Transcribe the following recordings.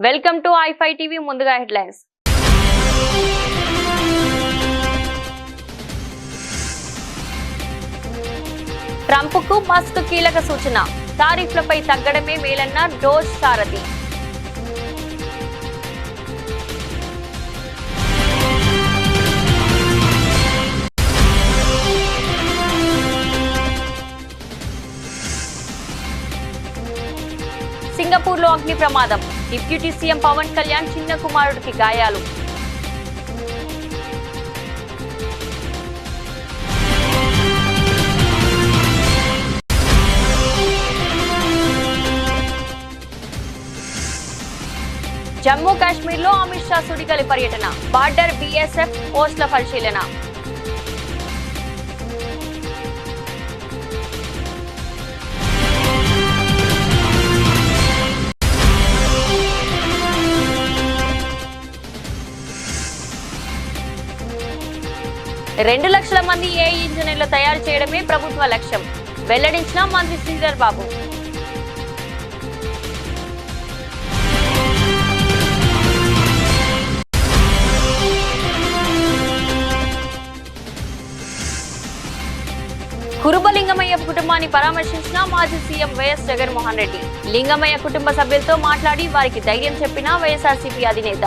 Welcome to i5 TV. ముందుగా headlines. Trump కు Musk కీలక సూచన. టారిఫ్లపై తగ్గడమే మేలన్న డోస్ సారథి. సింగపూర్ లో అగ్ని ప్రమాదం. డిప్యూటీ సీఎం పవన్ కళ్యాణ్ చిన్న కుమారుడికి గాయాలు. జమ్మూ కాశ్మీర్ లో అమిత్ షా సుడిగాలి పర్యటన. బార్డర్ బీఎస్ఎఫ్ పోస్టుల పరిశీలన. రెండు లక్షల మంది ఏఐ ఇంజనీర్లు తయారు చేయడమే ప్రభుత్వ లక్ష్యం వెల్లడించిన మంత్రి శ్రీధర్ బాబు. కురుబ లింగమయ్య కుటుంబాన్ని పరామర్శించిన మాజీ సీఎం వైఎస్ జగన్మోహన్ రెడ్డి. లింగమయ్య కుటుంబ సభ్యులతో మాట్లాడి వారికి ధైర్యం చెప్పిన వైఎస్ఆర్సీపీ అధినేత.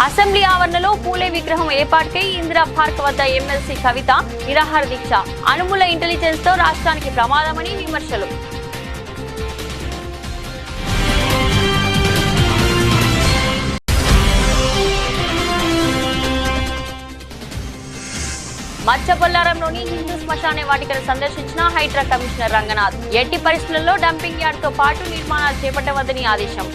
అసెంబ్లీ ఆవరణలో పూలే విగ్రహం ఏర్పాటుకై ఇందిరా పార్క్ వద్ద ఎమ్మెల్సీ కవిత నిరాహార దీక్ష. అనుముల ఇంటెలిజెన్స్ తో రాష్ట్రానికి ప్రమాదమని విమర్శలు. మచ్చబొల్లారంలోని హిందూ శ్మశాన వాటికను సందర్శించిన హైడ్రా కమిషనర్ రంగనాథ్. ఎట్టి పరిస్థితుల్లో డంపింగ్ యార్డ్ తో పాటు నిర్మాణాలు చేపట్టవద్దని ఆదేశం.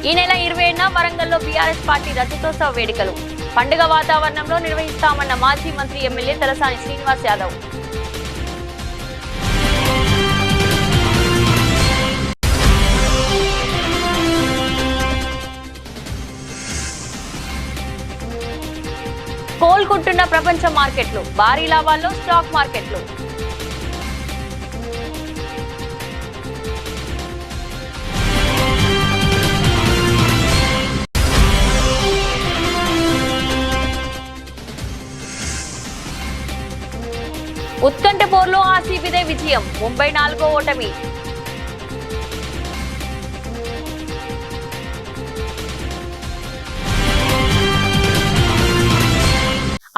ఈ నెల 27న వరంగల్లో బీఆర్ఎస్ పార్టీ రజతోత్సవ వేడుకలు. పండుగ వాతావరణంలో నిర్వహిస్తామన్న మాజీ మంత్రి ఎమ్మెల్యే తలసాని శ్రీనివాస్ యాదవ్. కోలుకుంటున్న ప్రపంచ మార్కెట్లు. భారీ లాభాల్లో స్టాక్ మార్కెట్లు. ఉత్కంఠ పోర్లో ఆర్సీబీదే విజయం. ముంబై 4వ ఓటమి.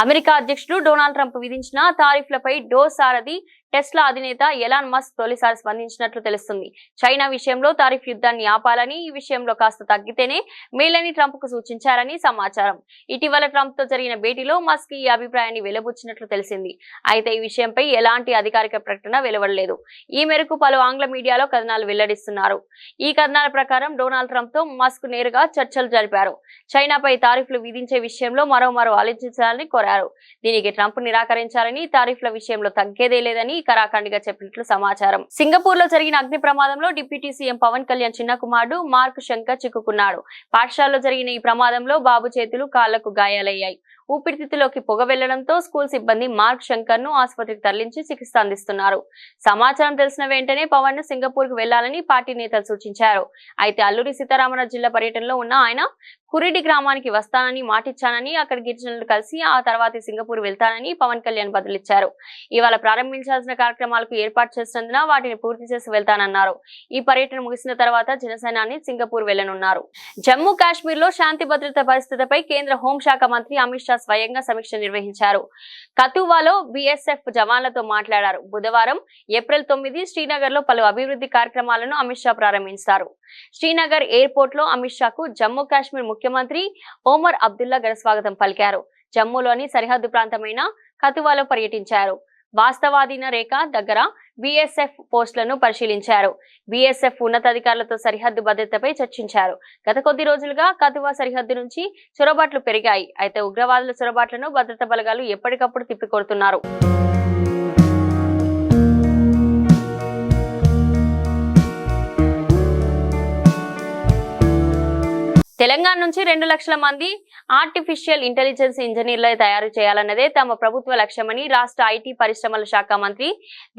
అమెరికా అధ్యక్షుడు డొనాల్డ్ ట్రంప్ విధించిన టారిఫ్లపై డోస్ సారథి టెస్లా అధినేత ఎలాన్ మస్క్ తొలిసారి స్పందించినట్లు తెలుస్తుంది. చైనా విషయంలో టారిఫ్ యుద్ధాన్ని ఆపాలని, ఈ విషయంలో కాస్త తగ్గితేనే మేలని ట్రంప్ కు సూచించారని సమాచారం. ఇటీవల ట్రంప్ తో జరిగిన భేటీలో మస్క్ ఈ అభిప్రాయాన్ని వెలుబుచ్చినట్లు తెలిసింది. అయితే ఈ విషయంపై ఎలాంటి అధికారిక ప్రకటన వెలువడలేదు. ఈ మేరకు పలు ఆంగ్ల మీడియాలో కథనాలు వెల్లడిస్తున్నారు. ఈ కథనాల ప్రకారం డొనాల్డ్ ట్రంప్ తో మస్క్ నేరుగా చర్చలు జరిపారు. చైనాపై టారిఫ్లు విధించే విషయంలో మరోమారు ఆలోచించాలని కోరారు. దీనికి ట్రంప్ నిరాకరించారని, టారిఫ్ల విషయంలో తగ్గేదే లేదని కరాఖండిగా చెప్పినట్లు సమాచారం. సింగపూర్ లో జరిగిన అగ్ని ప్రమాదంలో డిప్యూటీ సీఎం పవన్ కళ్యాణ్ చిన్న కుమారుడు మార్క్ శంకర్ చిక్కుకున్నాడు. పాఠశాలలో జరిగిన ఈ ప్రమాదంలో బాబు చేతులు, కాళ్లకు గాయాలయ్యాయి. ఊపిరితిత్తులోకి పొగ వెళ్లడంతో స్కూల్ సిబ్బంది మార్క్ శంకర్ ను ఆసుపత్రికి తరలించి చికిత్స అందిస్తున్నారు. సమాచారం తెలిసిన వెంటనే పవన్ ను సింగపూర్ కు వెళ్లాలని పార్టీ నేతలు సూచించారు. అయితే అల్లూరి సీతారామరాజు జిల్లా పర్యటనలో ఉన్న ఆయన కురిడి గ్రామానికి వస్తానని మాటిచ్చానని, అక్కడ గిరిజనులు కలిసి ఆ తర్వాత సింగపూర్ వెళ్తానని పవన్ కళ్యాణ్ బదులిచ్చారు. ఇవాళ ప్రారంభించాల్సిన కార్యక్రమాలకు ఏర్పాటు చేసినందున వాటిని పూర్తి చేసి వెళ్తానన్నారు. ఈ పర్యటన ముగిసిన తర్వాత జనసేనాని సింగపూర్ వెళ్లనున్నారు. జమ్మూ కాశ్మీర్ లో శాంతి భద్రత పరిస్థితిపై కేంద్ర హోంశాఖ మంత్రి అమిత్ షా స్వయంగా సమీక్ష నిర్వహించారు. కతువాలో బీఎస్ఎఫ్ జవాన్లతో మాట్లాడారు. బుధవారం ఏప్రిల్ 9 శ్రీనగర్ లో పలు అభివృద్ధి కార్యక్రమాలను అమిత్ షా ప్రారంభించారు. శ్రీనగర్ ఎయిర్పోర్ట్ లో అమిత్ షాకు జమ్మూ కాశ్మీర్ ముఖ్యమంత్రి ఒమర్ అబ్దుల్లా ఘనస్వాగతం పలికారు. జమ్మూలోని సరిహద్దు ప్రాంతమైన కతువాలో పర్యటించారు. వాస్తవాధీన రేఖ దగ్గర బీఎస్ఎఫ్ పోస్టులను పరిశీలించారు. బీఎస్ఎఫ్ ఉన్నతాధికారులతో సరిహద్దు భద్రతపై చర్చించారు. గత కొద్ది రోజులుగా కతువా సరిహద్దు నుంచి చొరబాట్లు పెరిగాయి. అయితే ఉగ్రవాదుల చొరబాట్లను భద్రతా బలగాలు ఎప్పటికప్పుడు తిప్పికొడుతున్నారు. తెలంగాణ నుంచి 2 లక్షల మంది ఆర్టిఫిషియల్ ఇంటెలిజెన్స్ ఇంజనీర్లు తయారు చేయాలన్నదే తమ ప్రభుత్వ లక్ష్యమని రాష్ట్ర ఐటీ పరిశ్రమల శాఖ మంత్రి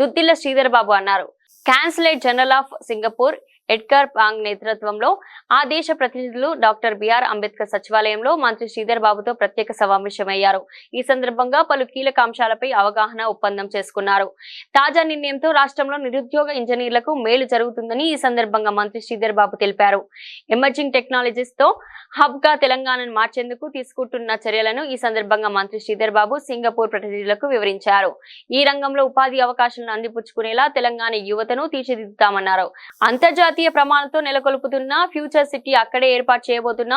దుద్దిల్ల శ్రీధర్ బాబు అన్నారు. Consulate general of Singapore Edgar Pang నేతృత్వంలో ఆ దేశ ప్రతినిధులు డాక్టర్ బిఆర్ అంబేద్కర్ సచివాలయంలో మంత్రి శ్రీధర్ బాబుతో ప్రత్యేక సమావేశమయ్యారు. ఈ సందర్భంగా పలు కీలక అంశాలపై అవగాహన ఒప్పందం చేసుకున్నారు. తాజా నిర్ణయంతో రాష్ట్రంలో నిరుద్యోగ ఇంజనీర్లకు మేలు జరుగుతుందని ఈ సందర్భంగా మంత్రి శ్రీధర్ బాబు తెలిపారు. ఎమర్జింగ్ టెక్నాలజీస్ తో హబ్ గా తెలంగాణను మార్చేందుకు తీసుకుంటున్న చర్యలను ఈ సందర్భంగా మంత్రి శ్రీధర్ బాబు సింగపూర్ ప్రతినిధులకు వివరించారు. ఈ రంగంలో ఉపాధి అవకాశాలను అందిపుచ్చుకునేలా తెలంగాణ యువతను తీర్చిదిద్దుతామన్నారు. అంతర్జాతీయ ప్రమాణాలతో నెలకొల్పుతున్న ఫ్యూచర్ సిటీ అక్కడే ఏర్పాటు చేయబోతున్న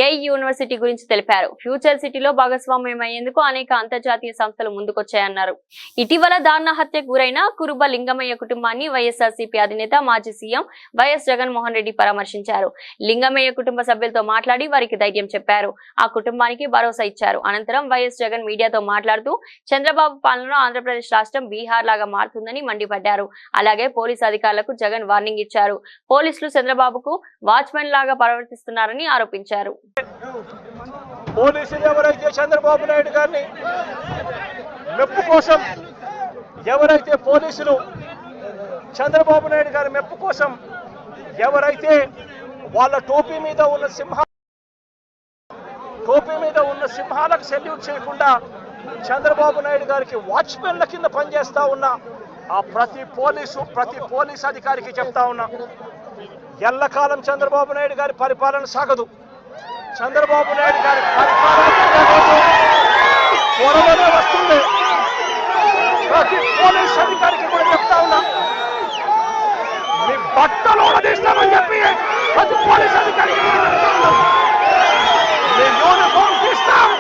ఏఐ యూనివర్సిటీ గురించి తెలిపారు. ఫ్యూచర్ సిటీలో భాగస్వామ్యం అయ్యేందుకు అనేక అంతర్జాతీయ సంస్థలు ముందుకొచ్చాయన్నారు. ఇటీవల దారుణ హత్యకు గురైన కురుబ లింగమయ్య కుటుంబాన్ని వైఎస్ఆర్సీపీ అధినేత మాజీ సీఎం వైఎస్ జగన్మోహన్ రెడ్డి పరామర్శించారు. లింగమయ్య కుటుంబ సభ్యులతో మాట్లాడి వారికి ధైర్యం చెప్పారు. ఆ కుటుంబానికి భరోసా ఇచ్చారు. అనంతరం వైఎస్ జగన్ మీడియాతో మాట్లాడుతూ చంద్రబాబు పాలనలో ఆంధ్రప్రదేశ్ రాష్ట్రం బీహార్ లాగా మారుతుందని మండిపడ్డారు. అలాగే పోలీసు అధికారులకు జగన్ వార్నింగ్ ఇచ్చారు. పోలీసులు చంద్రబాబుకు వాచ్మెన్ లాగా ప్రవర్తిస్తున్నారని ఆరోపించారు. పోలీసులు ఎవరైతే చంద్రబాబు నాయుడు గారిని మెప్పు కోసం ఎవరైతే పోలీసులు చంద్రబాబు నాయుడు గారి మెప్పు కోసం ఎవరైతే వాళ్ళ టోపీ మీద ఉన్న సింహాలకు సెల్యూట్ చేయకుండా చంద్రబాబు నాయుడు గారికి వాచ్మెన్ల కింద పనిచేస్తా ఉన్న ఆ ప్రతి పోలీస్ అధికారికి చెప్తా ఉన్నా, ఎల్లకాలం చంద్రబాబు నాయుడు గారి పరిపాలన సాగదు. చంద్రబాబు నాయుడు గారి పరిపాలన త్వరలోనే వస్తుంది. ప్రతి పోలీస్ అధికారికి కూడా చెప్తా ఉన్నా, మీ బట్టలు తీస్తామని చెప్పి ప్రతి పోలీస్ అధికారికి మీ యూనిఫామ్ తీస్తాం,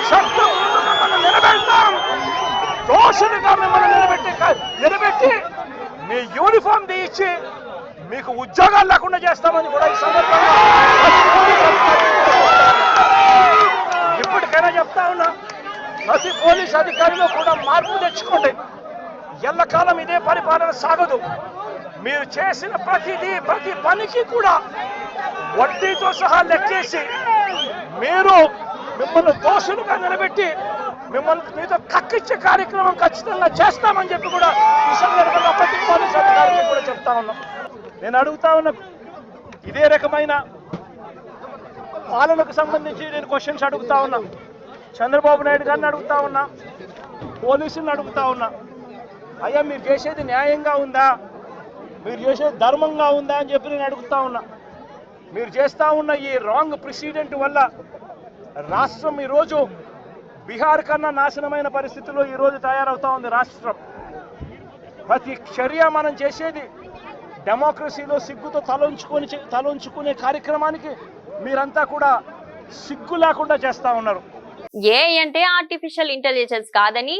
చట్టం మిమ్మల్ని నిలబెడతాం, దోషులుగా మిమ్మల్ని నిలబెట్టి మీ యూనిఫామ్ తీయించి మీకు ఉద్యోగాలు లేకుండా చేస్తామని కూడా ఈ సందర్భంగా ఇప్పటికైనా చెప్తా ఉన్నా, ప్రతి పోలీస్ అధికారిలో కూడా మార్పు తెచ్చుకోండి. ఎల్లకాలం ఇదే పరిపాలన సాగదు. మీరు చేసిన ప్రతి పనికి కూడా వడ్డీతో సహా లెక్కేసి మిమ్మల్ని దోషులుగా నిలబెట్టి మీతో కక్కిచ్చే కార్యక్రమం ఖచ్చితంగా చేస్తామని చెప్పి కూడా ఈ సందర్భంగా ప్రతి పోలీస్ అధికారికి కూడా చెప్తా ఉన్నాం. నేను అడుగుతా ఉన్నా, ఇదే రకమైన పాలనకు సంబంధించి నేను క్వశ్చన్స్ అడుగుతా ఉన్నా. చంద్రబాబు నాయుడు గారిని అడుగుతా ఉన్నా, పోలీసులను అడుగుతా ఉన్నా, అయ్యా మీరు చేసేది న్యాయంగా ఉందా, మీరు చేసేది ధర్మంగా ఉందా అని చెప్పి నేను అడుగుతా ఉన్నా. మీరు చేస్తా ఉన్న ఈ రాంగ్ ప్రెసిడెంట్ వల్ల రాష్ట్రం ఈరోజు బీహార్ కన్నా నాశనమైన పరిస్థితుల్లో ఈరోజు తయారవుతా ఉంది. రాష్ట్రం ప్రతి చర్య మనం చేసేది డెమోక్రసీలో సిగ్గుతో తలంచుకునే కార్యక్రమానికి మీరంతా కూడా సిగ్గు లేకుండా చేస్తా ఉన్నారు. ఏఐ అంటే ఆర్టిఫిషియల్ ఇంటెలిజెన్స్ కాదని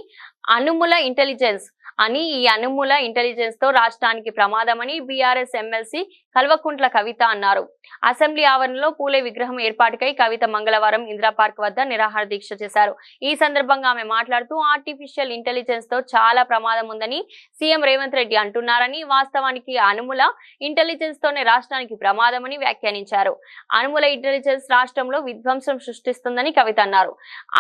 అనుముల ఇంటెలిజెన్స్ అని, ఈ అనుముల ఇంటెలిజెన్స్ తో రాష్ట్రానికి ప్రమాదమని బీఆర్ఎస్ ఎమ్మెల్సీ కల్వకుంట్ల కవిత అన్నారు. అసెంబ్లీ ఆవరణలో పూలే విగ్రహం ఏర్పాటుకై కవిత మంగళవారం ఇందిరా పార్క్ వద్ద నిరాహార దీక్ష చేశారు. ఈ సందర్భంగా ఆమె మాట్లాడుతూ ఆర్టిఫిషియల్ ఇంటెలిజెన్స్ తో చాలా ప్రమాదం ఉందని సీఎం రేవంత్ రెడ్డి అంటున్నారని, వాస్తవానికి అనుముల ఇంటెలిజెన్స్ తోనే రాష్ట్రానికి ప్రమాదమని వ్యాఖ్యానించారు. అనుముల ఇంటెలిజెన్స్ రాష్ట్రంలో విధ్వంసం సృష్టిస్తుందని కవిత అన్నారు.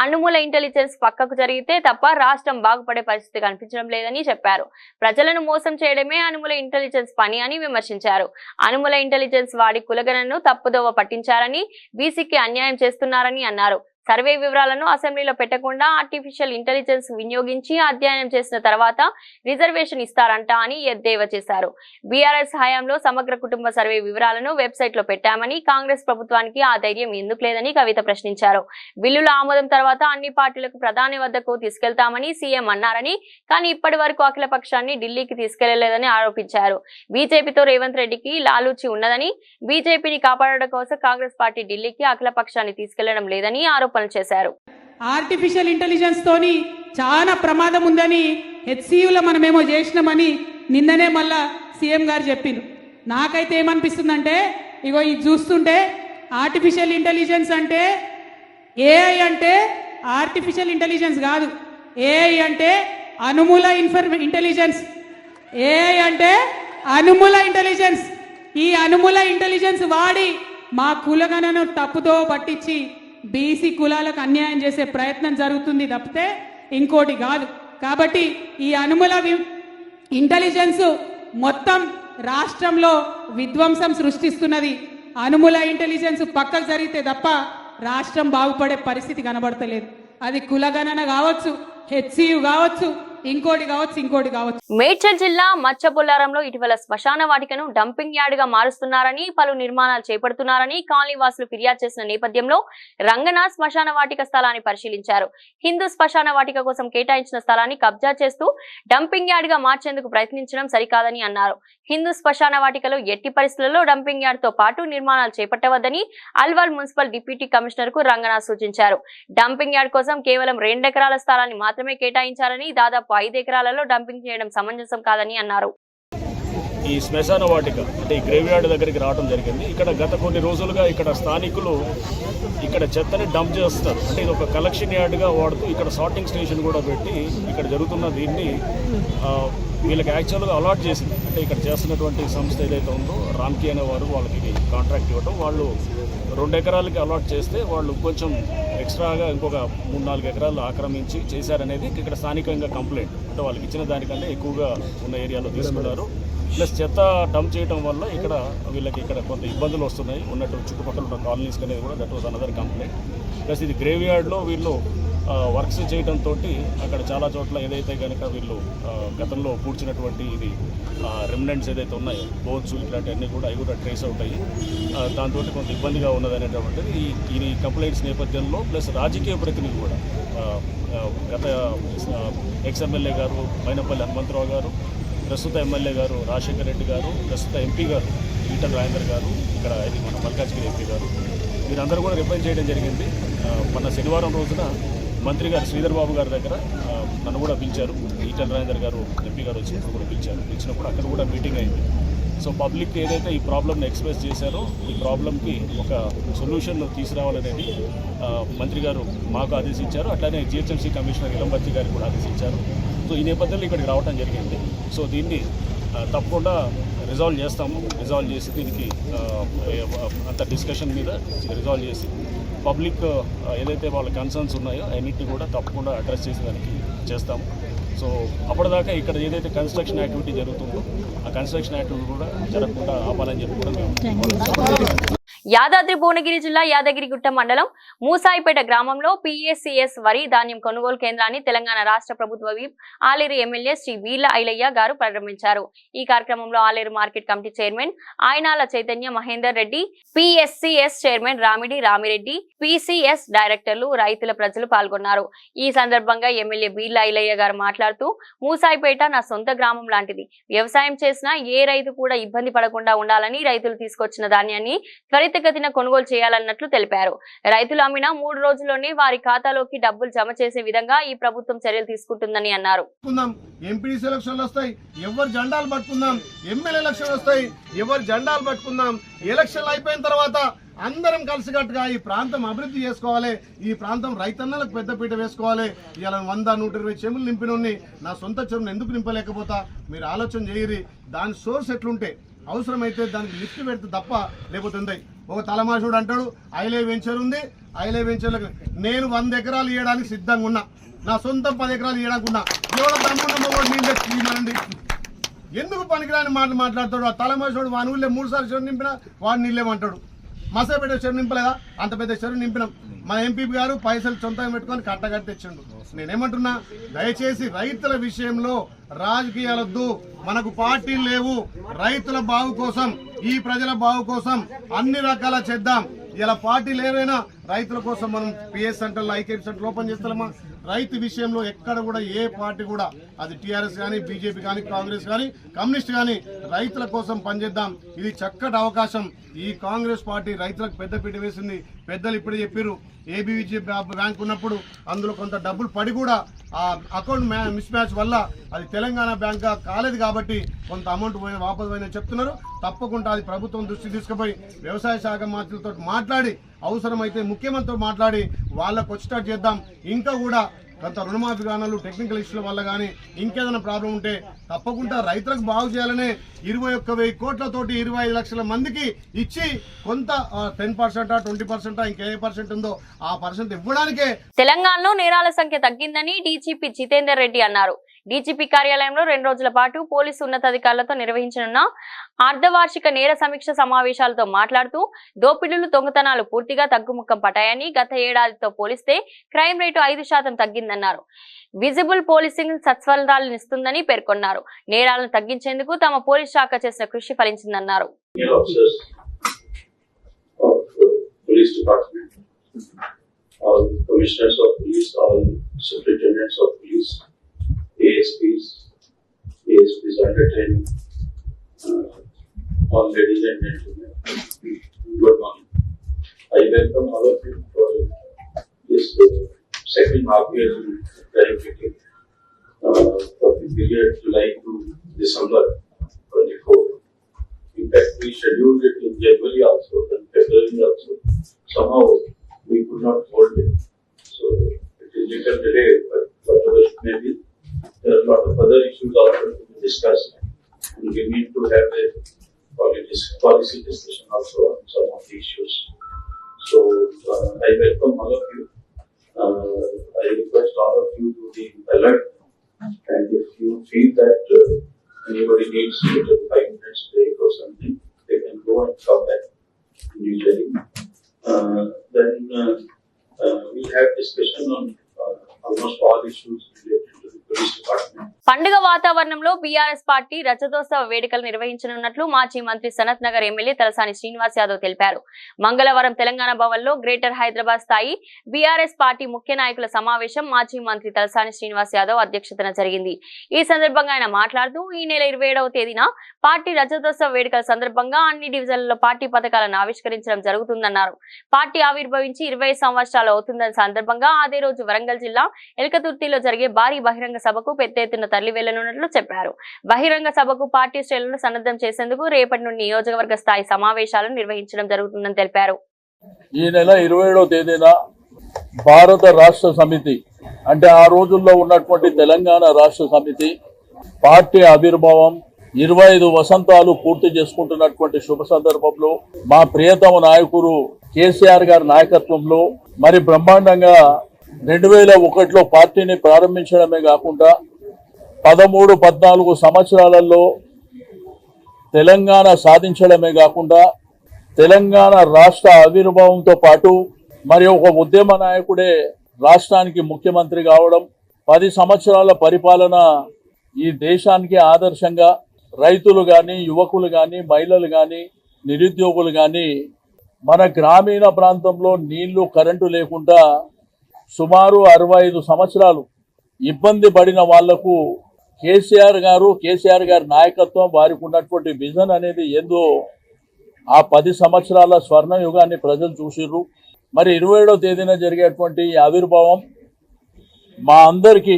అనుముల ఇంటెలిజెన్స్ పక్కకు జరిగితే తప్ప రాష్ట్రం బాగుపడే పరిస్థితి కనిపించడం లేదని చెప్పారు. ప్రజలను మోసం చేయడమే అనుముల ఇంటెలిజెన్స్ పని అని విమర్శించారు. అనుముల ఇంటెలిజెన్స్ వాడి కులగణను తప్పుదోవ పట్టించారని, బీసీకి అన్యాయం చేస్తున్నారని అన్నారు. సర్వే వివరాలను అసెంబ్లీలో పెట్టకుండా ఆర్టిఫిషియల్ ఇంటెలిజెన్స్ వినియోగించి అధ్యయనం చేసిన తర్వాత రిజర్వేషన్ ఇస్తారంట అని ఎద్దేవా చేశారు. బీఆర్ఎస్ హయాంలో సమగ్ర కుటుంబ సర్వే వివరాలను వెబ్సైట్ లో పెట్టామని, కాంగ్రెస్ ప్రభుత్వానికి ఆ ధైర్యం ఎందుకు లేదని కవిత ప్రశ్నించారు. బిల్లుల ఆమోదం తర్వాత అన్ని పార్టీలకు ప్రధాని వద్దకు తీసుకెళ్తామని సీఎం అన్నారని, కానీ ఇప్పటి వరకు అఖిల పక్షాన్ని ఢిల్లీకి తీసుకెళ్లలేదని ఆరోపించారు. బీజేపీతో రేవంత్ రెడ్డికి లాలూచి ఉన్నదని, బీజేపీని కాపాడడం కోసం కాంగ్రెస్ పార్టీ ఢిల్లీకి అఖిల పక్షాన్ని తీసుకెళ్లడం లేదని ఆరోపణ చేశారు. ఆర్టిఫిషియల్ ఇంటెలిజెన్స్ తోని చాలా ప్రమాదం ఉందని హెచ్సియులో మనమేమో చేసినామని నిన్ననే మళ్ళా సీఎం గారు చెప్పిండ్రు. నాకైతే ఏమనిపిస్తుందంటే, ఇగో ఇది చూస్తుంటే ఆర్టిఫిషియల్ ఇంటెలిజెన్స్ అంటే ఏఐ అంటే ఆర్టిఫిషియల్ ఇంటెలిజెన్స్ కాదు, ఏఐ అంటే అనుమూల ఇంటెలిజెన్స్. ఏఐ అంటే అనుమూల ఇంటెలిజెన్స్. ఈ అనుమూల ఇంటెలిజెన్స్ వాడి మా కులగణను తప్పుదో పట్టించి బీసీ కులాలకు అన్యాయం చేసే ప్రయత్నం జరుగుతుంది తప్పితే ఇంకోటి కాదు. కాబట్టి ఈ అనుముల ఇంటెలిజెన్స్ మొత్తం రాష్ట్రంలో విధ్వంసం సృష్టిస్తున్నది. అనుముల ఇంటెలిజెన్స్ పక్కకు జరిగితే తప్ప రాష్ట్రం బాగుపడే పరిస్థితి కనబడతలేదు. అది కులగణన కావచ్చు, హెచ్సియు కావచ్చు, ఇంకోటి కావచ్చు. మేడ్చల్ జిల్లా మచ్చబొల్లారంలో ఇటీవల శ్మశాన వాటికను డంపింగ్ యార్డ్ గా మారుస్తున్నారని, పలు నిర్మాణాలు చేపడుతున్నారని కాలనీ వాసులు ఫిర్యాదు చేసిన నేపథ్యంలో రంగన శ్మశాన వాటిక స్థలాన్ని పరిశీలించారు. హిందూ శ్మశాన వాటిక కోసం కేటాయించిన స్థలాన్ని కబ్జా చేస్తూ డంపింగ్ యార్డ్ గా మార్చేందుకు ప్రయత్నించడం సరికాదని అన్నారు. హిందూ శ్మశాన వాటికలో ఎట్టి పరిస్థితుల్లో డంపింగ్ యార్డ్ తో పాటు నిర్మాణాలు చేపట్టవద్దని అల్వాల్ మున్సిపల్ డిప్యూటీ కమిషనర్ కు రంగన సూచించారు. డంపింగ్ యార్డ్ కోసం కేవలం 2 ఎకరాల స్థలాన్ని మాత్రమే కేటాయించారని, దాదాపు 5 ఎకరాలలో డంపింగ్ చేయడం సమంజసం కాదని అన్నారు. ఈ శ్మశాన వాటిక అంటే ఈ గ్రేవ్ యార్డ్ దగ్గరికి రావడం జరిగింది. ఇక్కడ గత కొన్ని రోజులుగా ఇక్కడ స్థానికులు ఇక్కడ చెత్తని డంప్ చేస్తారు. అంటే ఇది ఒక కలెక్షన్ యార్డ్గా వాడుతూ ఇక్కడ సార్టింగ్ స్టేషన్ కూడా పెట్టి ఇక్కడ జరుగుతున్న దీన్ని వీళ్ళకి యాక్చువల్గా అలాట్ చేసింది. అంటే ఇక్కడ చేస్తున్నటువంటి సంస్థ ఏదైతే ఉందో రామ్కి అనే వారు వాళ్ళకి కాంట్రాక్ట్ ఇవ్వడం, వాళ్ళు 2 ఎకరాలకి అలాట్ చేస్తే వాళ్ళు కొంచెం ఎక్స్ట్రాగా ఇంకొక 3-4 ఎకరాలు ఆక్రమించి చేశారనేది ఇక్కడ స్థానికంగా కంప్లైంట్. అంటే వాళ్ళకి ఇచ్చిన దానికంటే ఎక్కువగా ఉన్న ఏరియాలో తీసుకున్నారు. ప్లస్ చెత్త డంప్ చేయడం వల్ల ఇక్కడ వీళ్ళకి ఇక్కడ కొంత ఇబ్బందులు వస్తున్నాయి. ఉన్నట్టు చుట్టుపక్కల ఉన్న కాలనీస్కి అనేది కూడా that was another complaint. Plus ఇది గ్రేవ్ యార్డ్లో వీళ్ళు వర్క్స్ చేయడంతో అక్కడ చాలా చోట్ల ఏదైతే కనుక వీళ్ళు గతంలో పూడ్చినటువంటి ఇది రెమినెంట్స్ ఏదైతే ఉన్నాయో బోన్స్ ఇట్లాంటివన్నీ కూడా అవి కూడా ట్రేస్ అవుట్ అయ్యి దాంతో కొంత ఇబ్బందిగా ఉన్నదనేటువంటిది ఈ కంప్లైంట్స్ నేపథ్యంలో ప్లస్ రాజకీయ ప్రతినిధులు కూడా గత ఎక్స్ఎమ్మెల్యే గారు మైనపల్లి హనుమంతరావు గారు, ప్రస్తుత ఎమ్మెల్యే గారు రాజశేఖర్ రెడ్డి గారు, ప్రస్తుత ఎంపీ గారు ఈటల రాజేందర్ గారు, ఇక్కడ ఇది మన మల్కాజ్గిరి ఎంపీ గారు, వీరందరూ కూడా రిప్లై చేయడం జరిగింది. మొన్న శనివారం రోజున మంత్రి గారు శ్రీధర్ బాబు గారి దగ్గర నన్ను కూడా పిలిచారు. ఈటల రాజేందర్ గారు ఎంపీ గారు వచ్చినప్పుడు కూడా పిలిచినప్పుడు అక్కడ కూడా మీటింగ్ అయింది. సో పబ్లిక్ ఏదైతే ఈ ప్రాబ్లమ్ని ఎక్స్ప్రెస్ చేశారో ఈ ప్రాబ్లంకి ఒక సొల్యూషన్ తీసుకురావాలనేది మంత్రి గారు మాకు ఆదేశించారు. అట్లానే జిహెచ్ఎంసీ కమిషనర్ ఇలంబర్తి గారికి కూడా ఆదేశించారు. సో ఈ నేపథ్యంలో ఇక్కడికి రావడం జరిగింది. సో దీన్ని తప్పకుండా రిజాల్వ్ చేస్తాము. రిజాల్వ్ చేసి దీనికి అంత డిస్కషన్ మీద రిజాల్వ్ చేసి పబ్లిక్ ఏదైతే వాళ్ళ కన్సర్న్స్ ఉన్నాయో అన్నింటినీ కూడా తప్పకుండా అడ్రస్ చేసేదానికి చేస్తాము. సో అప్పటిదాకా ఇక్కడ ఏదైతే కన్స్ట్రక్షన్ యాక్టివిటీ జరుగుతుందో ఆ కన్స్ట్రక్షన్ యాక్టివిటీ కూడా జరగకుండా ఆపాలని చెప్పి కూడా మేము యాదాద్రి భువనగిరి జిల్లా యాదగిరిగుట్ట మండలం మూసాయిపేట గ్రామంలో పిఎస్సిఎస్ వరి ధాన్యం కొనుగోలు కేంద్రాన్ని తెలంగాణ రాష్ట్ర ప్రభుత్వ విప్ ఆలేరు ఎమ్మెల్యే శ్రీ వీర్ల ఐలయ్య గారు ప్రారంభించారు. ఈ కార్యక్రమంలో Aleru market committee chairman Ayanala Chaitanya Mahender Reddy, PSCS chairman Ramireddy, PCS డైరెక్టర్లు, రైతుల ప్రజలు పాల్గొన్నారు. ఈ సందర్భంగా ఎమ్మెల్యే వీర్ల ఐలయ్య గారు మాట్లాడుతూ, మూసాయిపేట నా సొంత గ్రామం లాంటిది. వ్యవసాయం చేసినా ఏ రైతు కూడా ఇబ్బంది పడకుండా ఉండాలని రైతులు తీసుకొచ్చిన ధాన్యాన్ని త్వరితగతిన కొనుగోలు చేయాలన్నట్లు తెలిపారు. రైతులు అమ్మిన 3 రోజుల్లోనే వారి ఖాతాలోకి డబ్బులు జమ చేసే విధంగా ఈ ప్రభుత్వం చర్యలు తీసుకుంటుందని అన్నారు. ఎంపీడీ ఎలక్షన్లు వస్తాయి, ఎవరు జెండాలు పట్టుకుందాం. ఎమ్మెల్యే ఎలక్షన్లు వస్తాయి, ఎవరు జెండాలు పట్టుకుందాం. ఎలక్షన్లు అయిపోయిన తర్వాత అందరం కలిసికట్టుగా ఈ ప్రాంతం అభివృద్ధి చేసుకోవాలి. ఈ ప్రాంతం రైతన్నలకు పెద్దపీట వేసుకోవాలి. ఇలా 100-120 చెరువులు నింపినోని నా సొంత చెరువును ఎందుకు నింపలేకపోతా? మీరు ఆలోచన చేయరి. దాని సోర్స్ ఎట్లుంటే అవసరమైతే దానికి లిఫ్ట్ పెడితే తప్ప లేకపోతే ఉంది. ఒక తలమాషుడు అంటాడు ఐలే వెంచర్ ఉంది, ఐలే వెంచర్లకు నేను 100 ఎకరాలు ఇవ్వడానికి సిద్ధంగా ఉన్నా. నా సొంతం 10 ఎకరాలు ఇవ్వడానికి ఉన్నా. ఎవరో తమ్ముడు ఎందుకు పనికిరాని మాటలు మాట్లాడతాడు? ఆ తలమాషుడు వాని ఊళ్ళో 3 సార్లు చెరువు నింపినా వాడిని నిల్లేమంటాడు. మసాపేట చెరువు నింపలేదా? అంత పెద్ద చెరువు నింపినాం. మన ఎంపీ గారు పైసలు సొంతంగా పెట్టుకొని కట్టగట్టి తెచ్చిండు. నేనేమంటున్నా, దయచేసి రైతుల విషయంలో రాజకీయాలొద్దు. మనకు పార్టీలు లేవు. రైతుల బాగు కోసం, ఈ ప్రజల బాగు కోసం అన్ని రకాల చేద్దాం. ఇలా పార్టీలు ఏవైనా రైతుల కోసం మనం పిఎస్ సెంటర్లు, ఐకేపీ సెంటర్లు ఓపెన్ చేస్తామా? రైతు విషయంలో ఎక్కడ కూడా ఏ పార్టీ కూడా, అది టీఆర్ఎస్ కానీ, బీజేపీ కానీ, కాంగ్రెస్ కానీ, కమ్యూనిస్ట్ కానీ, రైతుల కోసం పనిచేద్దాం. ఇది చక్కటి అవకాశం. ఈ కాంగ్రెస్ పార్టీ రైతులకు పెద్దపీట వేసింది. పెద్దలు ఇప్పుడే చెప్పారు, ఏబీవీజీ బ్యాంక్ ఉన్నప్పుడు అందులో కొంత డబ్బులు పడి కూడా ఆ అకౌంట్ మిస్ మ్యాచ్ వల్ల అది తెలంగాణ బ్యాంక్ కాలేదు కాబట్టి కొంత అమౌంట్ వాపసు పోయిందని చెప్తున్నారు. తప్పకుండా అది ప్రభుత్వం దృష్టి తీసుకుపోయి వ్యవసాయ శాఖ మంత్రులతో మాట్లాడి, అవసరమైతే ముఖ్యమంత్రితో మాట్లాడి వాళ్ళకు వచ్చేటట్టు చేద్దాం. ఇంకా కూడా కొంత రుణమాఫీ కానాలు టెక్నికల్ ఇష్యూల వల్ల కానీ ఇంకేదైనా ప్రాబ్లం ఉంటే తప్పకుండా రైతులకు బాగు చేయాలనే 21,000 కోట్లతోటి 25 లక్షల మందికి ఇచ్చి కొంత 10%, 20% ఇంకే పర్సెంట్ ఉందో ఆ పర్సెంట్ ఇవ్వడానికే. తెలంగాణలో నేరాల సంఖ్య తగ్గిందని డీజీపీ జితేందర్ రెడ్డి అన్నారు. డీజీపీ కార్యాలయంలో 2 రోజుల పాటు పోలీసు ఉన్నతాధికారులతో నిర్వహించనున్న అర్ధవార్షిక నేర సమీక్ష సమావేశాలతో మాట్లాడుతూ దోపిడీలు, దొంగతనాలు పూర్తిగా తగ్గుముఖం పట్టాయని, గత ఏడాదితో పోలిస్తే క్రైమ్ రేటు 5% తగ్గిందన్నారు. విజిబుల్ పోలీసింగ్ సత్ఫలితాలనిస్తుందని పేర్కొన్నారు. నేరాలను తగ్గించేందుకు తమ పోలీస్ శాఖ చేసిన కృషి ఫలించిందన్నారు. ASPs under training, all ladies and gentlemen, good morning. I welcome all of you for this second half year crime victim for the period July to December 24. In fact, we scheduled it in January also and February also. Somehow we could not hold it, so it is little delayed, but whatever it may be. There are a lot of other issues also to be discussed, and we need to have a policy discussion also on some of the issues. So I welcome all of you. I request all of you to be alert, and if you feel that anybody needs to take a 5 minutes break or something, they can go and come back individually. Then we'll have discussion on almost all issues related to the police department. పండుగ వాతావరణంలో BRS party రజతోత్సవ వేడుకలు నిర్వహించనున్నట్లు మాజీ మంత్రి Sanath Nagar MLA Talasani Srinivas Yadav తెలిపారు. మంగళవారం తెలంగాణ భవన్ లో greater Hyderabad స్థాయి బీఆర్ఎస్ పార్టీ ముఖ్య నాయకుల సమావేశం మాజీ మంత్రి తలసాని శ్రీనివాస్ యాదవ్ అధ్యక్షతన జరిగింది. ఈ సందర్భంగా ఆయన మాట్లాడుతూ ఈ నెల 27వ తేదీన పార్టీ రజతోత్సవ వేడుకల సందర్భంగా అన్ని డివిజన్లలో పార్టీ పథకాలను ఆవిష్కరించడం జరుగుతుందన్నారు. పార్టీ ఆవిర్భవించి 20 సంవత్సరాలు అవుతుందన్న సందర్భంగా అదే రోజు వరంగల్ జిల్లా ఎల్కతుర్తిలో జరిగే భారీ బహిరంగ సభకు పెద్ద ఎత్తున తరలి వెళ్లనున్నట్లు చెప్పారు. బహిరంగ సభకు పార్టీ శ్రేణులను సన్నద్ధం చేసేందుకు రేపటి నుండి నియోజకవర్గ స్థాయి సమావేశాలను నిర్వహించడం జరుగుతుందని తెలిపారు. ఈ నెల 27వ తేదీన భారత రాష్ట్ర సమితి అంటే ఆ రోజుల్లో ఉన్నటువంటి తెలంగాణ రాష్ట్ర సమితి పార్టీ ఆవిర్భావం 25 వసంతాలు పూర్తి చేసుకుంటున్నటువంటి శుభ సందర్భంలో మా ప్రియతమ నాయకుడు కేసీఆర్ గారి నాయకత్వంలో మరి బ్రహ్మాండంగా 2001లో పార్టీని ప్రారంభించడమే కాకుండా 13-14 సంవత్సరాలలో తెలంగాణ సాధించడమే కాకుండా తెలంగాణ రాష్ట్ర ఆవిర్భావంతో పాటు మరి ఒక ఉద్యమ నాయకుడే రాష్ట్రానికి ముఖ్యమంత్రి కావడం, 10 సంవత్సరాల పరిపాలన ఈ దేశానికి ఆదర్శంగా రైతులు కానీ, యువకులు కానీ, మహిళలు కానీ, నిరుద్యోగులు కానీ మన గ్రామీణ ప్రాంతంలో నీళ్లు, కరెంటు లేకుండా సుమారు 65 సంవత్సరాలు ఇబ్బంది పడిన వాళ్లకు కేసీఆర్ గారి నాయకత్వం, వారికి ఉన్నటువంటి విజన్ అనేది ఏందో ఆ 10 సంవత్సరాల స్వర్ణ యుగాన్ని ప్రజలు చూసిర్రు. మరి 27వ తేదీన జరిగేటువంటి ఆవిర్భావం మా అందరికీ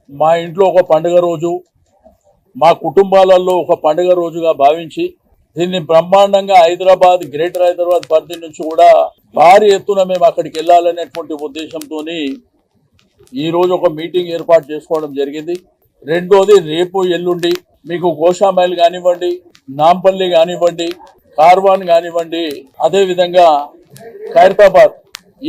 మా ఇంట్లో ఒక పండుగ రోజు, మా కుటుంబాలలో ఒక పండుగ రోజుగా భావించి దీన్ని బ్రహ్మాండంగా గ్రేటర్ హైదరాబాద్ పరిధి నుంచి కూడా భారీ ఎత్తున మేము అక్కడికి వెళ్ళాలనేటువంటి ఉద్దేశంతో ఈ రోజు ఒక మీటింగ్ ఏర్పాటు చేసుకోవడం జరిగింది. రెండోది రేపు ఎల్లుండి మీకు గోషామైల్ కానివ్వండి, నాంపల్లి కానివ్వండి, కార్వాన్ కానివ్వండి, అదేవిధంగా ఖైరతాబాద్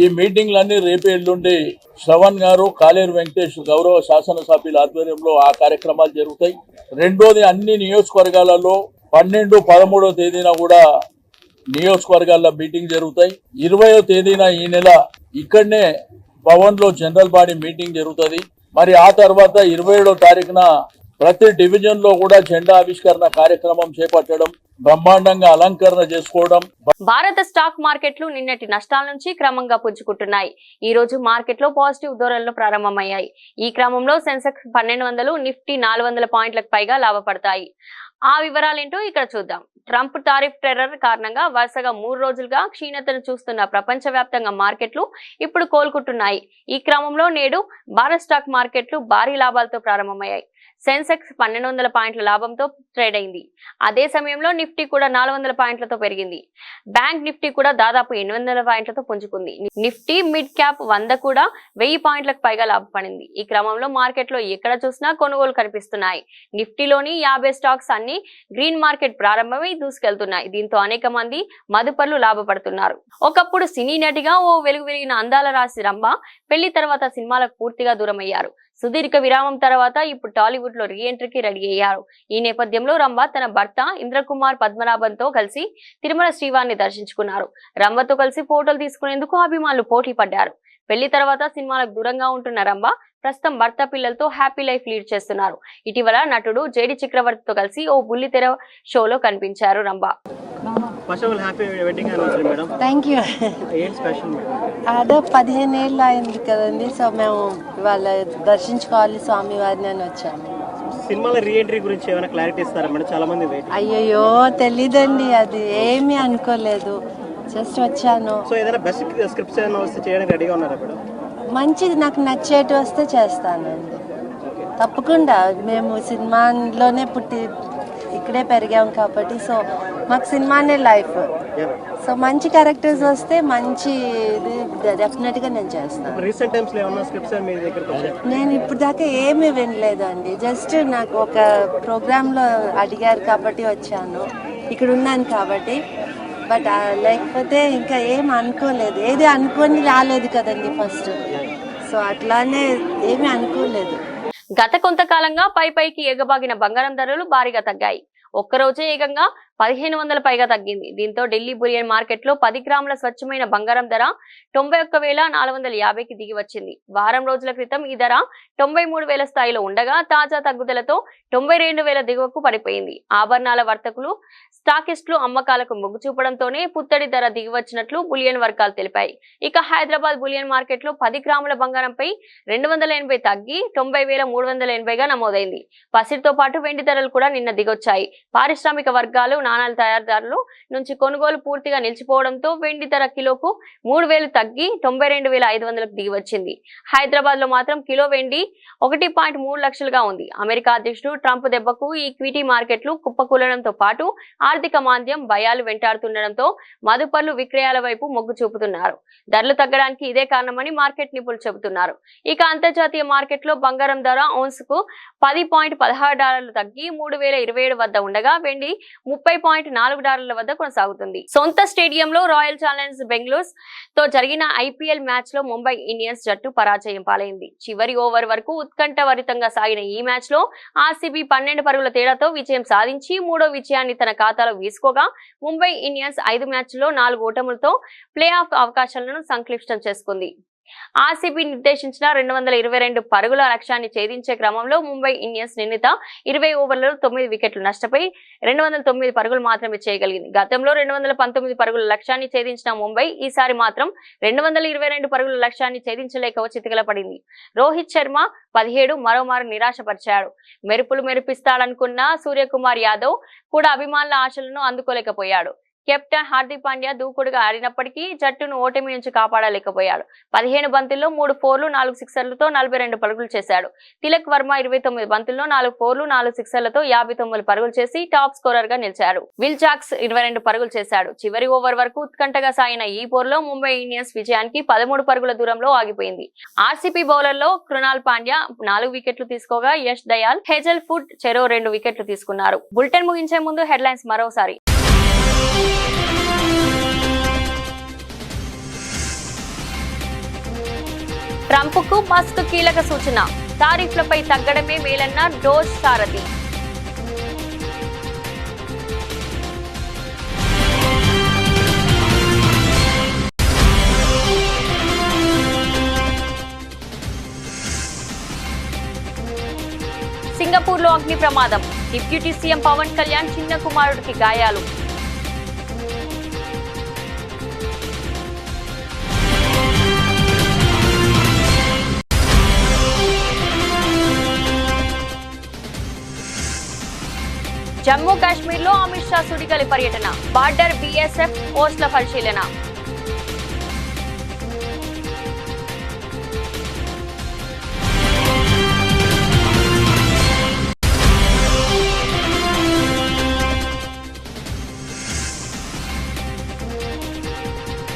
ఈ మీటింగ్లన్నీ రేపు ఎల్లుండి శ్రవణ్ గారు, కాలేరు వెంకటేష్ గౌరవ శాసనసభ్యుల ఆధ్వర్యంలో ఆ కార్యక్రమాలు జరుగుతాయి. రెండోది అన్ని నియోజకవర్గాలలో 12, 13వ తేదీన కూడా నియోజకవర్గాల్లో మీటింగ్ జరుగుతాయి. 20వ తేదీన ఈ నెల ఇక్కడనే భవన్ లో జనరల్ బాడీ మీటింగ్ జరుగుతుంది. మరి ఆ తర్వాత 27వ తారీఖున ప్రతి డివిజన్ లో కూడా జెండా ఆవిష్కరణ కార్యక్రమం చేపట్టడం, బ్రహ్మాండంగా అలంకరణ చేసుకోవడం. భారత స్టాక్ మార్కెట్లు నిన్నటి నష్టాల నుంచి క్రమంగా పుంజుకుంటున్నాయి. ఈ రోజు మార్కెట్ లో పాజిటివ్ ధోరణులు ప్రారంభమయ్యాయి. ఈ క్రమంలో సెన్సెక్స్ 1200, నిఫ్టీ 400 పాయింట్లకు పైగా లాభపడతాయి. ఆ వివరాలేంటో ఇక్కడ చూద్దాం. ట్రంప్ టారిఫ్ టెర్రర్ కారణంగా వరుసగా 3 రోజులుగా క్షీణతను చూస్తున్న ప్రపంచవ్యాప్తంగా మార్కెట్లు ఇప్పుడు కోలుకుంటున్నాయి. ఈ క్రమంలో నేడు భారత స్టాక్ మార్కెట్లు భారీ లాభాలతో ప్రారంభమయ్యాయి. సెన్సెక్స్ 1200 పాయింట్ల లాభంతో ట్రేడ్ అయింది. అదే సమయంలో నిఫ్టీ కూడా 400 పాయింట్లతో పెరిగింది. బ్యాంక్ నిఫ్టీ కూడా దాదాపు 800 పాయింట్లతో పుంజుకుంది. నిఫ్టీ మిడ్ క్యాప్ 100 కూడా 1000 పాయింట్లకు పైగా లాభపడింది. ఈ క్రమంలో మార్కెట్లో ఎక్కడ చూసినా కొనుగోలు కనిపిస్తున్నాయి. నిఫ్టీలోని 50 స్టాక్స్ అన్ని గ్రీన్ మార్కెట్ ప్రారంభమై దూసుకెళ్తున్నాయి. దీంతో అనేక మంది మదుపర్లు లాభపడుతున్నారు. ఒకప్పుడు సినీ నటిగా ఓ వెలుగు వెలిగిన అందాల రాశి రంభ పెళ్లి తర్వాత సినిమాలకు పూర్తిగా దూరం అయ్యారు. సుదీర్ఘ విరామం తర్వాత ఇప్పుడు టాలీవుడ్ లో రీ ఎంట్రీకి రెడీ అయ్యారు. ఈ నేపథ్యంలో రంభ తన భర్త ఇంద్రకుమార్ పద్మనాభంతో కలిసి తిరుమల శ్రీవారిని దర్శించుకున్నారు. రంభతో కలిసి ఫోటోలు తీసుకునేందుకు అభిమానులు పోటీ పడ్డారు. పెళ్లి తర్వాత సినిమాలకు దూరంగా ఉంటున్న రంభ ప్రస్తుతం భర్త పిల్లలతో హ్యాపీ లైఫ్ లీడ్ చేస్తున్నారు. ఇటీవల నటుడు జేడి చక్రవర్తితో కలిసి ఓ బుల్లితెర షోలో కనిపించారు రంభ. Thank you. అదే 15 ఏళ్ళు అయింది కదండి, సో మేము వాళ్ళ దర్శించుకోవాలి స్వామి వారిని అని వచ్చాము. సినిమాల రీ ఎంట్రీ గురించి ఏమైనా క్లారిటీ ఇస్తారా మేడం? చాలా మంది అయ్యయ్యో తెలీదండి, అది ఏమీ అనుకోలేదు, జస్ట్ వచ్చాను. సో ఏదైనా బెస్ట్ స్క్రిప్ట్స్ ఏమైనా వస్తే చేయడానికి రెడీగా ఉన్నారా మేడం? మంచిది, నాకు నచ్చేటి వస్తే చేస్తానండి తప్పకుండా. మేము సినిమాలోనే పుట్టి ఇక్కడే పెరిగాం కాబట్టి సో మాకు సినిమానే లైఫ్. సో మంచి క్యారెక్టర్స్ వస్తే మంచి డెఫినెట్గా నేను చేస్తాను. రీసెంట్ టైమ్స్లో ఏమన్నా స్క్రిప్ట్స్ మీ దగ్గరకు వచ్చాయా? నేను ఇప్పుడు దాకా ఏమీ వినలేదండి, జస్ట్ నాకు ఒక ప్రోగ్రాంలో అడిగారు కాబట్టి వచ్చాను, ఇక్కడ ఉన్నాను కాబట్టి. బట్ లేకపోతే ఇంకా ఏం అనుకోలేదు, ఏది అనుకొని రాలేదు కదండి ఫస్ట్, సో అట్లానే ఏమీ అనుకోలేదు. గత కొంతకాలంగా పైకి ఎగబాగిన బంగారం ధరలు భారీగా తగ్గాయి. ఒక్కరోజే ఏకంగా 1500 పైగా తగ్గింది. దీంతో ఢిల్లీ బులియన్ మార్కెట్ లో 10 గ్రాముల స్వచ్ఛమైన బంగారం ధర 91,450కి దిగి వచ్చింది. వారం రోజుల క్రితం ఈ ధర 93,000 స్థాయిలో ఉండగా తాజా తగ్గుదలతో 92,000 దిగువకు పడిపోయింది. ఆభరణాల వర్తకులు స్టాకిస్టులు అమ్మకాలకు మొగ్గు చూపడంతోనే పుత్తడి ధర దిగివచ్చినట్లు బులియన్ వర్గాలు తెలిపాయి. ఇక హైదరాబాద్ బులియన్ మార్కెట్ లో 10 గ్రాముల బంగారంపై 280 తగ్గి 90,380గా నమోదైంది. పసిడితో పాటు వెండి ధరలు కూడా నిన్న దిగొచ్చాయి. పారిశ్రామిక వర్గాలు నాణాల తయారీదారులు నుంచి కొనుగోలు పూర్తిగా నిలిచిపోవడంతో వెండి ధర కిలోకు 3,000 తగ్గి 92,500కు దిగి వచ్చింది. హైదరాబాద్ లో మాత్రం కిలో వెండి 1.3 లక్షలుగా ఉంది. అమెరికా అధ్యక్షుడు ట్రంప్ దెబ్బకు ఈ ఈక్విటీ మార్కెట్లు కుప్పకూలడంతో పాటు ఆర్థిక మాంద్యం భయాలు వెంటాడుతుండడంతో మదుపర్లు విక్రయాల వైపు మొగ్గు చూపుతున్నారు. ధరలు తగ్గడానికి ఇదే కారణమని మార్కెట్ నిపుణులు చెబుతున్నారు. ఇక అంతర్జాతీయ మార్కెట్ లో బంగారం ధర ఔన్స్ కు $10.16 తగ్గి 3,027 వద్ద ఉండగా వెండి $30.4 వద్ద కొనసాగుతుంది. సొంత స్టేడియంలో రాయల్ ఛాలెంజర్స్ బెంగళూరు తో జరిగిన ఐపీఎల్ మ్యాచ్ లో ముంబై ఇండియన్స్ జట్టు పరాజయం పాలైంది. చివరి ఓవర్ వరకు ఉత్కంఠభరితంగా సాగిన ఈ మ్యాచ్ లో ఆర్సీబీ 12 పరుగుల తేడాతో విజయం సాధించి 3వ విజయాన్ని తన ఖాతాలో వేసుకోగా ముంబై ఇండియన్స్ 5 మ్యాచ్ల్లో 4 ఓటములతో ప్లే ఆఫ్ అవకాశాలను సంక్లిష్టం చేసుకుంది. ఆర్సీబీ నిర్దేశించిన 222 పరుగుల లక్ష్యాన్ని ఛేదించే క్రమంలో ముంబై ఇండియన్స్ నిర్ణీత 20 ఓవర్లలో 9 వికెట్లు నష్టపోయి 209 పరుగులు మాత్రమే చేయగలిగింది. గతంలో 219 పరుగుల లక్ష్యాన్ని ఛేదించిన ముంబై ఈసారి మాత్రం 222 పరుగుల లక్ష్యాన్ని ఛేదించలేక చితికిలపడింది. రోహిత్ శర్మ 17 మరోమారు నిరాశపరిచాడు. మెరుపులు మెరిపిస్తాడనుకున్న సూర్యకుమార్ యాదవ్ కూడా అభిమానుల ఆశలను అందుకోలేకపోయాడు. కెప్టెన్ హార్దిక్ పాండ్యా దూకుడుగా ఆడినప్పటికీ జట్టును ఓటమి నుంచి కాపాడలేకపోయాడు. 15 బంతుల్లో 3 ఫోర్లు 4 సిక్సర్లతో 42 పరుగులు చేశాడు. తిలక్ వర్మ 29 బంతుల్లో 4 ఫోర్లు 4 సిక్సర్లతో 59 పరుగులు చేసి టాప్ స్కోరర్ గా నిలిచాడు. విల్ జాక్స్ 22 పరుగులు చేశాడు. చివరి ఓవర్ వరకు ఉత్కంఠగా సాగిన ఈ పోరులో ముంబై ఇండియన్స్ విజయానికి 13 పరుగుల దూరంలో ఆగిపోయింది. ఆర్సీబీ బౌలర్లో కృణాల్ పాండ్యా 4 వికెట్లు తీసుకోగా యష్ దయాల్, హెజల్ ఫుడ్ చెరో 2 వికెట్లు తీసుకున్నారు. బులెటిన్ ముగించే ముందు హెడ్లైన్స్ మరోసారి. ట్రంప్ కు మస్తు కీలక సూచన, టారిఫ్లపై తగ్గడమే మేలన్న డోస్ సారథి. సింగపూర్ లో అగ్ని ప్రమాదం, డిప్యూటీ సీఎం పవన్ కళ్యాణ్ చిన్న కుమారుడికి గాయాలు. జమ్మూ కాశ్మీర్ లో అమిత్ షా సుడిగాలి పర్యటన, బార్డర్ బీఎస్ఎఫ్ పోస్టుల పరిశీలన.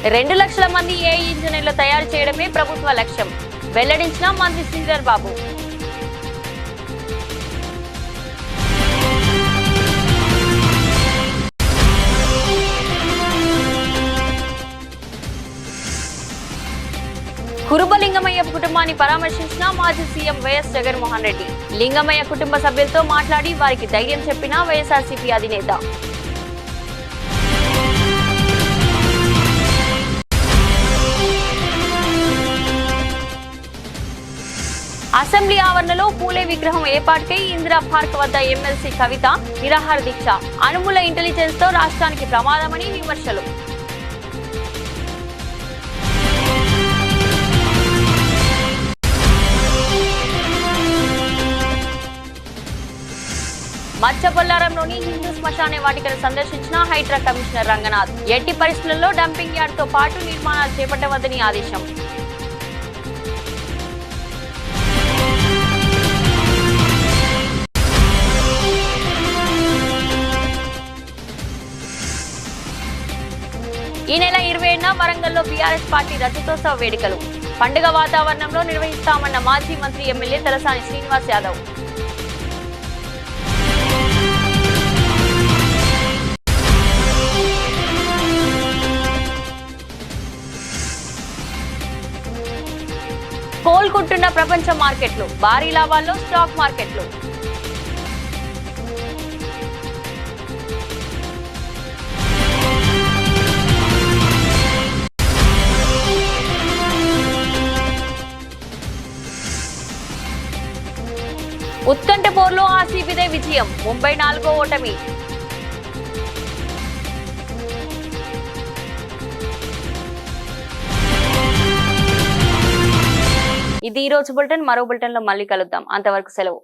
2 లక్షల మంది ఏఐ ఇంజనీర్లు తయారు చేయడమే ప్రభుత్వ లక్ష్యం వెల్లడించిన మంత్రి శ్రీధర్ బాబు. కురుబ లింగమయ్య కుటుంబాన్ని పరామర్శించిన మాజీ సీఎం వైఎస్ జగన్మోహన్ రెడ్డి. లింగమయ్య కుటుంబ సభ్యులతో మాట్లాడి వారికి ధైర్యం చెప్పిన వైఎస్ఆర్సీపీ అధినేత. అసెంబ్లీ ఆవరణలో పూలే విగ్రహం ఏర్పాటుకై ఇందిరా పార్క్ వద్ద ఎమ్మెల్సీ కవిత నిరాహార దీక్ష. అనుమూల ఇంటెలిజెన్స్ తో రాష్ట్రానికి ప్రమాదమని విమర్శలు. మచ్చబొల్లారంలోని హిందూ శ్మశాన వాటికను సందర్శించిన హైడ్రా కమిషనర్ రంగనాథ్. ఎట్టి పరిస్థితుల్లో డంపింగ్ యార్డ్ తో పాటు నిర్మాణాలు చేపట్టవద్దని ఆదేశం. ఈ నెల 20న వరంగల్లో బీఆర్ఎస్ పార్టీ రజతోత్సవ వేడుకలు. పండుగ వాతావరణంలో నిర్వహిస్తామన్న మాజీ మంత్రి ఎమ్మెల్యే తలసాని శ్రీనివాస్ యాదవ్. కోలుకుంటున్న ప్రపంచ మార్కెట్లు, భారీ లాభాల్లో స్టాక్ మార్కెట్లు. ఉత్కంఠ పోర్లో ఆర్సీబీదే విజయం, ముంబై 4వ ఓటమి. ఇది ఈ రోజు బులెటిన్. మరో బులెటిన్ లో మళ్ళీ కలుద్దాం. అంతవరకు సెలవు.